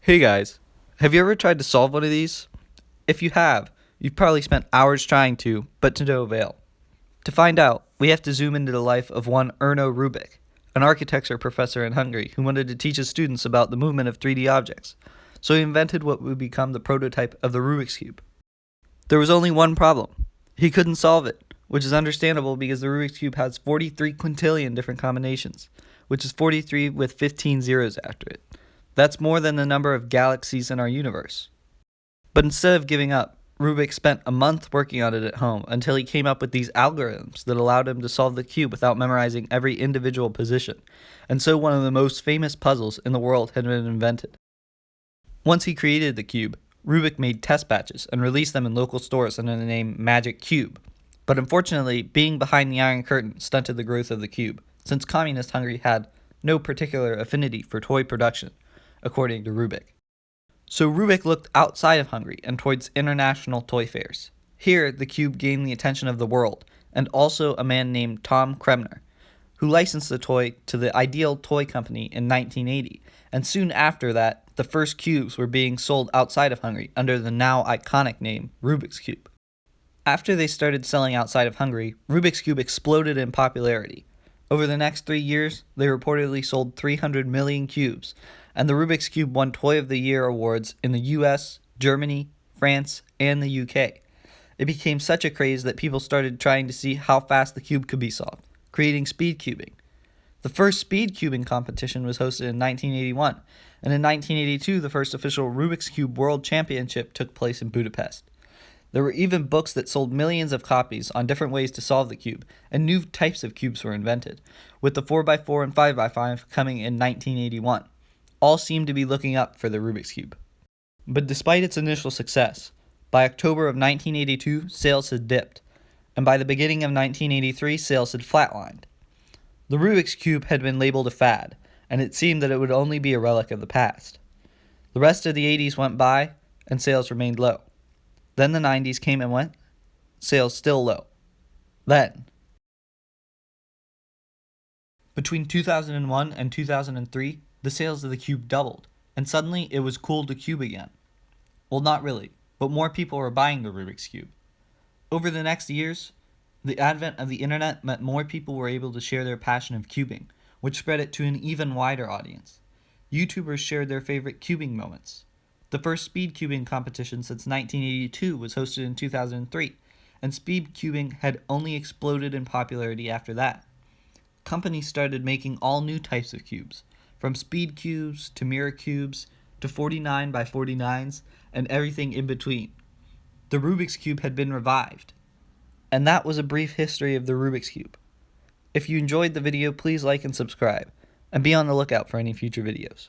Hey guys, have you ever tried to solve one of these? If you have, you've probably spent hours trying to, but to no avail. To find out, we have to zoom into the life of one Erno Rubik, an architecture professor in Hungary who wanted to teach his students about the movement of 3D objects. So he invented what would become the prototype of the Rubik's Cube. There was only one problem. He couldn't solve it, which is understandable because the Rubik's Cube has 43 quintillion different combinations, which is 43 with 15 zeros after it. That's more than the number of galaxies in our universe. But instead of giving up, Rubik spent a month working on it at home until he came up with these algorithms that allowed him to solve the cube without memorizing every individual position, and so one of the most famous puzzles in the world had been invented. Once he created the cube, Rubik made test batches and released them in local stores under the name Magic Cube. But unfortunately, being behind the Iron Curtain stunted the growth of the cube, since communist Hungary had no particular affinity for toy production, according to Rubik. So Rubik looked outside of Hungary and towards international toy fairs. Here, the cube gained the attention of the world, and also a man named Tom Kremner, who licensed the toy to the Ideal Toy Company in 1980, and soon after that, the first cubes were being sold outside of Hungary under the now iconic name Rubik's Cube. After they started selling outside of Hungary, Rubik's Cube exploded in popularity. Over the next 3 years, they reportedly sold 300 million cubes, and the Rubik's Cube won Toy of the Year awards in the US, Germany, France, and the UK. It became such a craze that people started trying to see how fast the cube could be solved, creating speed cubing. The first speed cubing competition was hosted in 1981, and in 1982 the first official Rubik's Cube World Championship took place in Budapest. There were even books that sold millions of copies on different ways to solve the cube, and new types of cubes were invented, with the 4x4 and 5x5 coming in 1981. All seemed to be looking up for the Rubik's Cube. But despite its initial success, by October of 1982, sales had dipped, and by the beginning of 1983, sales had flatlined. The Rubik's Cube had been labeled a fad, and it seemed that it would only be a relic of the past. The rest of the 80s went by, and sales remained low. Then the 90s came and went, sales still low. Then, between 2001 and 2003, the sales of the cube doubled, and suddenly it was cool to cube again. Well, not really, but more people were buying the Rubik's Cube. Over the next years, the advent of the internet meant more people were able to share their passion of cubing, which spread it to an even wider audience. YouTubers shared their favorite cubing moments. The first speed cubing competition since 1982 was hosted in 2003, and speed cubing had only exploded in popularity after that. Companies started making all new types of cubes, from speed cubes to mirror cubes to 49 by 49s and everything in between. The Rubik's Cube had been revived. And that was a brief history of the Rubik's Cube. If you enjoyed the video, please like and subscribe, and be on the lookout for any future videos.